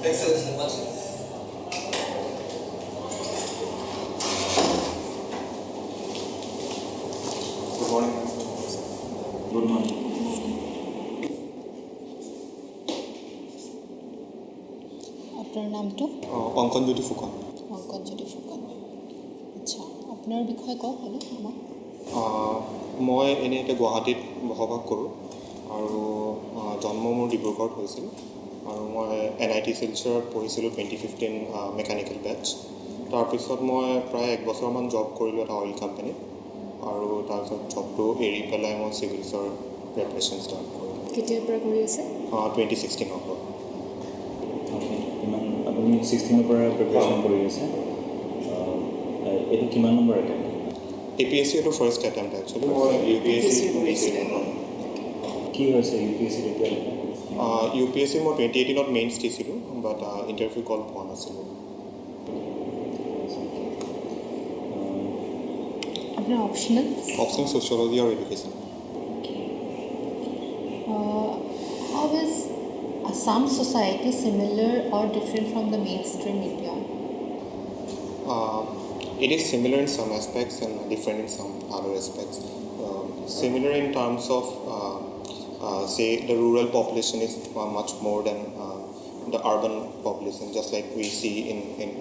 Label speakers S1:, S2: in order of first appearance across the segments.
S1: Excellent. Good morning.
S2: Good morning.
S3: আপোনাৰ নামটো?
S1: অংকনজ্যোতি ফুকন।
S3: অংকনজ্যোতি ফুকন। আচ্ছা, আপোনাৰ বিষয়ে কওক অলপ আমাক।
S1: মই এনেই এতিয়া গুৱাহাটীত বসবাস কৰোঁ আৰু জন্ম মোৰ ডিব্ৰুগড়ত হৈছিল আৰু মই NIT শিলচৰত পঢ়িছিলোঁ 2015 মেকানিকেল বেটছ। তাৰপিছত মই প্ৰায় 1 বছৰমান জব কৰিলোঁ এটা অইল কোম্পানীত আৰু তাৰপিছত জবটো এৰি পেলাই মই চিভিলছৰ প্ৰিপাৰেশ্যন ষ্টাৰ্ট কৰিলোঁ।
S3: কেতিয়াৰ পৰা কৰি আছে?
S1: 2016 পৰা।
S2: আপুনি 16ৰ পৰা প্ৰিপাৰেশ্যন কৰি আছে। এইটো কিমান নম্বৰ এটেম্প?
S1: APSC এইটো ফাৰ্ষ্ট এটেম্প্ট একচুৱেলি। মই UPSC
S3: কৰিছিলে।
S2: কি হৈছে UPSC এতিয়ালৈকে?
S1: UPSC মই 2018ত মেইনছ দিছিলোঁ বাট ইণ্টাৰভিউ কল পোৱা নাছিলোঁ।
S3: আপোনাৰ অপশ্যনেল?
S1: অপশ্যন ছ'চিয়লজি আৰু education.
S3: How is Assam society similar or different from the mainstream India?
S1: It is similar in some aspects and different in some other aspects. Similar in terms of, say, the rural population is much more than the urban population, just like we see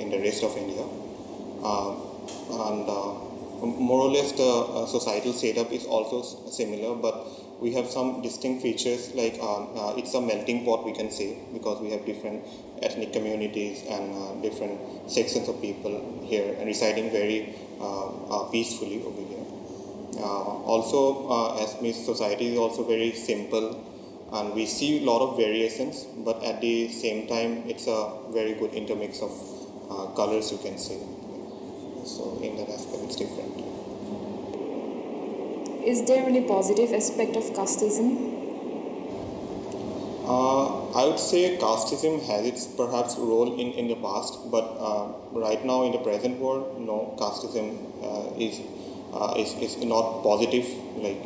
S1: in the rest of India. And more or less the societal setup is also similar, but we have some distinct features like it's a melting pot, we can say, because we have different ethnic communities and different sections of people here and residing very peacefully over here. Also, as Miss society is also very simple and we see a lot of variations, but at the same time it's a very good intermix of colors, you can say. So in that aspect it's different.
S4: Is there any positive aspect of casteism?
S1: I would say casteism has its perhaps role in the past, but right now in the present world, no, casteism is not positive. Like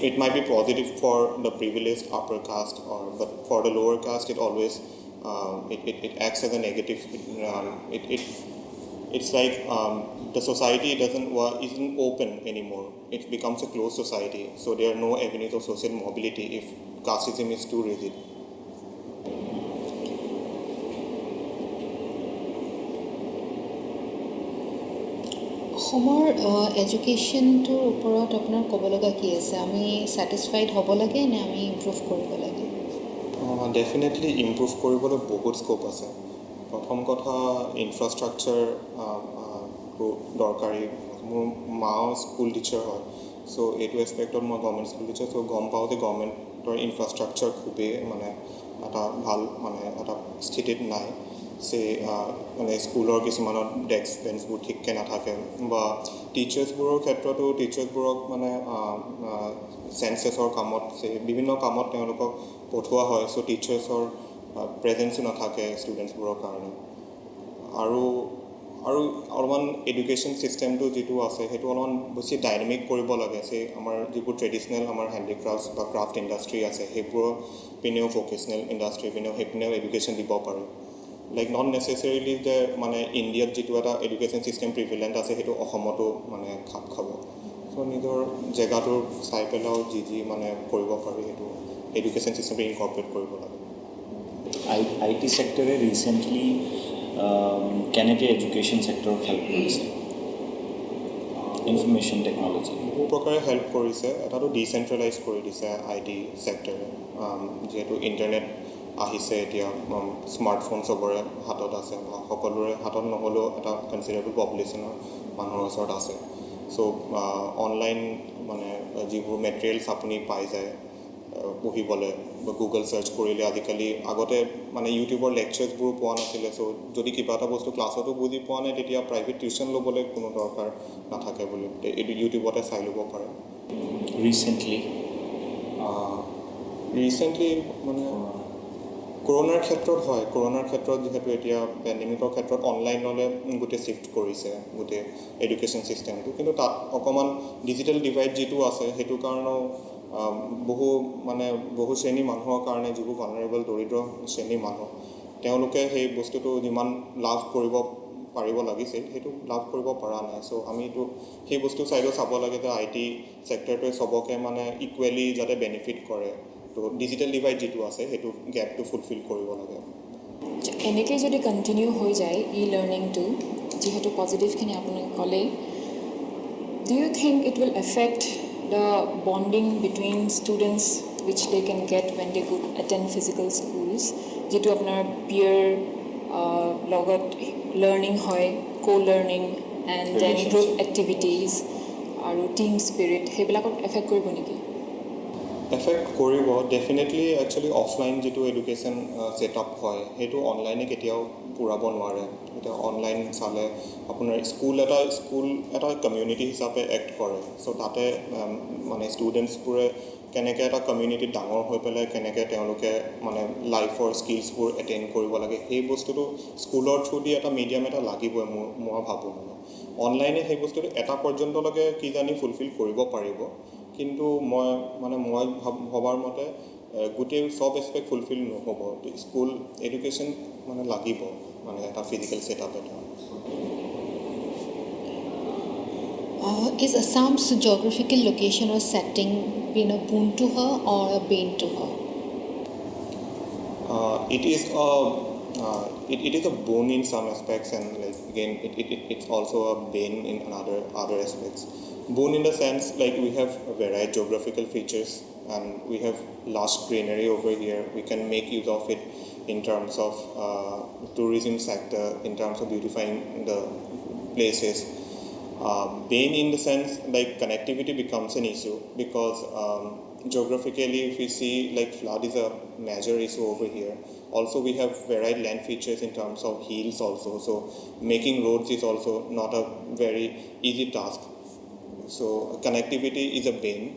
S1: it might be positive for the privileged upper caste, but for the lower caste, it always it acts as a negative. It's like the society isn't open anymore. It becomes a closed society. So there are no avenues of social mobility if casteism is too rigid.
S3: অসমৰ এডুকেশ্যনটোৰ ওপৰত আপোনাৰ ক'ব লগা কি আছে? আমি satisfied হ'ব লাগে নে আমি ইমপ্ৰুভ কৰিব লাগে?
S1: ডেফিনেটলি ইমপ্ৰুভ কৰিবলৈ বহুত স্ক'প আছে। প্ৰথম কথা ইনফ্ৰাষ্ট্ৰাকচাৰ দৰকাৰী। মোৰ মাও স্কুল টিচাৰ হয়, চ' এইটো এছপেক্টত মই গভৰ্ণমেণ্ট স্কুল টিচাৰ, চ' গম পাওঁ যে গভৰ্ণমেণ্টৰ ইনফ্ৰাষ্ট্ৰাকচাৰ খুবেই মানে এটা ভাল মানে এটা স্থিতিত নাই। মানে স্কুলৰ কিছুমানত ডেস্ক বেঞ্চবোৰ ঠিককৈ নাথাকে বা টিচাৰ্ছবোৰৰ ক্ষেত্ৰতো টিচাৰ্ছবোৰক মানে চেঞ্চাছৰ কামত বিভিন্ন কামত তেওঁলোকক পঠোৱা হয়, চ' টিচাৰ্ছৰ প্ৰেজেঞ্চো নাথাকে ষ্টুডেণ্টছবোৰৰ কাৰণে। আৰু অলপমান এডুকেশ্যন ছিষ্টেমটো যিটো আছে সেইটো অলপমান বেছি ডাইনামিক কৰিব লাগে। আমাৰ যিবোৰ ট্ৰেডিশ্যনেল আমাৰ হেণ্ডিক্ৰাফ্টছ বা ক্ৰাফ্ট ইণ্ডাষ্ট্ৰী আছে সেইবোৰৰ পিনেও ভকেশ্যনেল ইণ্ডাষ্ট্ৰী পিনেও সেইপিনেও এডুকেশ্যন দিব পাৰে। লাইক নট নেচেচাৰিলি যে মানে ইণ্ডিয়াত যিটো এটা এডুকেশ্যন ছিষ্টেম প্ৰিভিলেণ্ট আছে সেইটো অসমতো মানে খাপ খাব। চ' নিজৰ জেগাটোৰ চাই পেলাইও যি মানে কৰিব পাৰি সেইটো এডুকেশ্যন ছিষ্টেমটো ইনকৰ্পৰেট কৰিব লাগে।
S2: IT ছেক্টৰে ৰিচেণ্টলি কেনেকৈ এডুকেশ্যন ছেক্টৰক হেল্প কৰিছে? ইনফৰমেশ্যন টেকন'লজি
S1: বহু প্ৰকাৰে হেল্প কৰিছে। এটাটো ডিচেণ্ট্ৰেলাইজ কৰি দিছে IT ছেক্টৰে, যিহেতু ইণ্টাৰনেট আহিছে এতিয়া, স্মাৰ্টফোন চবৰে হাতত আছে বা সকলোৰে হাতত নহ'লেও এটা কনচিডাৰেবল পপুলেশ্যনৰ মানুহৰ ওচৰত আছে। চ' অনলাইন মানে যিবোৰ মেটেৰিয়েলছ আপুনি পাই যায় পঢ়িবলৈ বা গুগল ছাৰ্চ কৰিলে আজিকালি, আগতে মানে ইউটিউবৰ লেকচাৰ্ছবোৰ পোৱা নাছিলে। চ' যদি কিবা এটা বস্তু ক্লাছতো বুজি পোৱা নাই তেতিয়া প্ৰাইভেট টিউশ্যন ল'বলৈ কোনো দৰকাৰ নাথাকে বুলি এইটো ইউটিউবতে চাই ল'ব পাৰে। ৰিচেণ্টলি মানে কৰোণাৰ ক্ষেত্ৰত হয়, কৰোণাৰ ক্ষেত্ৰত যিহেতু এতিয়া পেণ্ডেমিকৰ ক্ষেত্ৰত অনলাইনলৈ গোটেই শ্বিফ্ট কৰিছে গোটেই এডুকেশ্যন ছিষ্টেমটো, কিন্তু তাত অকণমান ডিজিটেল ডিভাইড যিটো আছে সেইটো কাৰণেও বহু শ্ৰেণীৰ মানুহৰ কাৰণে যিবোৰ ভালনাৰেবল দৰিদ্ৰ শ্ৰেণীৰ মানুহ তেওঁলোকে সেই বস্তুটো যিমান লাভ কৰিব পাৰিব লাগিছিল সেইটো লাভ কৰিব পৰা নাই চ' আমি এইটো সেই বস্তু চাইডো চাব লাগে যে IT ছেক্টৰটোৱে চবকে মানে ইকুৱেলি যাতে বেনিফিট কৰে তো ডিজিটেল ডিভাইড যিটো আছে সেইটো গেপটো ফুলফিল কৰিব লাগে
S4: এনেকৈ যদি কণ্টিনিউ হৈ যায় লাৰ্ণিংটো যিহেতু পজিটিভখিনি আপুনি ক'লেই do you think it will affect the bonding between students which they can get when they go attend physical schools যিটো আপোনাৰ peer লগত learning হয় co-learning and then group activities আৰু team spirit সেইবিলাকক এফেক্ট কৰিব নেকি
S1: এফেক্ট কৰিব definitely actually offline যিটো এডুকেশ্যন ছেটআপ হয় সেইটো অনলাইনে কেতিয়াও পূৰাব নোৱাৰে এতিয়া অনলাইন চালে আপোনাৰ স্কুল এটা কমিউনিটি হিচাপে এক্ট কৰে চ' তাতে মানে ষ্টুডেণ্টছবোৰে কেনেকৈ এটা কমিউনিটিত ডাঙৰ হৈ পেলাই কেনেকৈ তেওঁলোকে মানে লাইফৰ স্কিলছবোৰ এটেইন কৰিব লাগে সেই বস্তুটো স্কুলৰ থ্ৰুদি এটা মিডিয়াম এটা লাগিবই মই ভাবোঁ মানে অনলাইনে সেই বস্তুটো এটা পৰ্যন্তলৈকে কিজানি ফুলফিল কৰিব পাৰিব কিন্তু মই ভবাৰ মতে গোটেই সব এছপেক্ট ফুলফিল নহ'ব স্কুল এডুকেশ্যন মানে লাগিব মানে এটা ফিজিকেল ছেটআপ এটা
S3: Is Assam's geographical location or setting been a boon to her or a bane to her?
S1: It is a boon in some aspects and like again it's also a bane in other aspects. Boon in the sense like we have varied geographical features and we have lush greenery over here. We can make use of it in terms of tourism sector, in terms of beautifying the places. Bane in the sense like connectivity becomes an issue because geographically if we see like flood is a major issue over here. Also we have varied land features in terms of hills also, so making roads is also not a very easy task. So connectivity is a bane,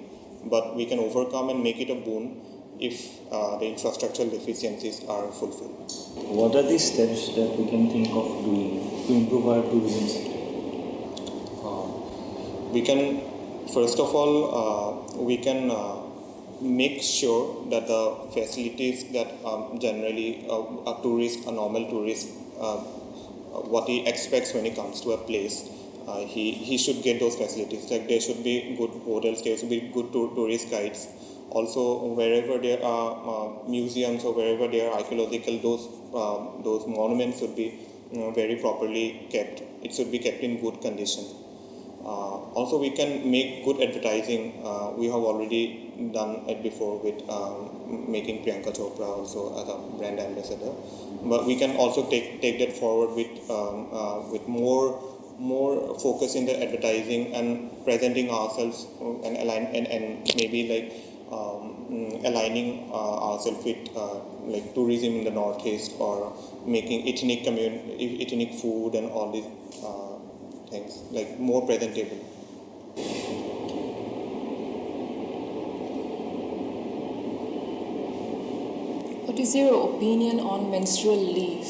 S1: but we can overcome and make it a boon if the infrastructural deficiencies are fulfilled.
S2: What are the steps that we can think of doing to improve our tourism sector?
S1: We can, first of all, we can make sure that the facilities that generally a normal tourist, what he expects when he comes to a place, he should get those facilities. Like there should be good hotels, there should be good tourist guides. Also, wherever there are museums or wherever there are archaeological, those monuments should be very properly kept. It should be kept in good condition. Also, we can make good advertising. We have already done it before with making Priyanka Chopra also as a brand ambassador. But we can also take that forward with more focus in the advertising and presenting ourselves and maybe like aligning ourselves with like tourism in the Northeast or making ethnic food and all these things like more presentable.
S4: What is your opinion on menstrual leave?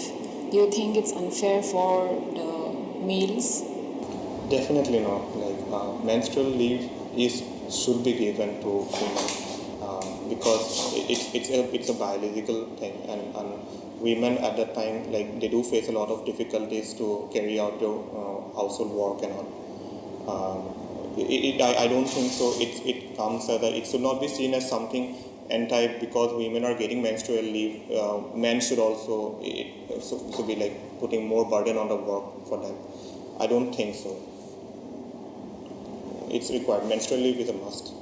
S4: Do you think it's unfair for the males?
S1: Definitely not. Like menstrual leave should be given to women because it's a biological thing and women at that time like they do face a lot of difficulties to carry out their household work and all. I don't think so. It comes that it should not be seen as something anti because women are getting menstrual leave. Men should also should be like putting more burden on the work for them. I don't think so. It's required. Menstrual leave is a must.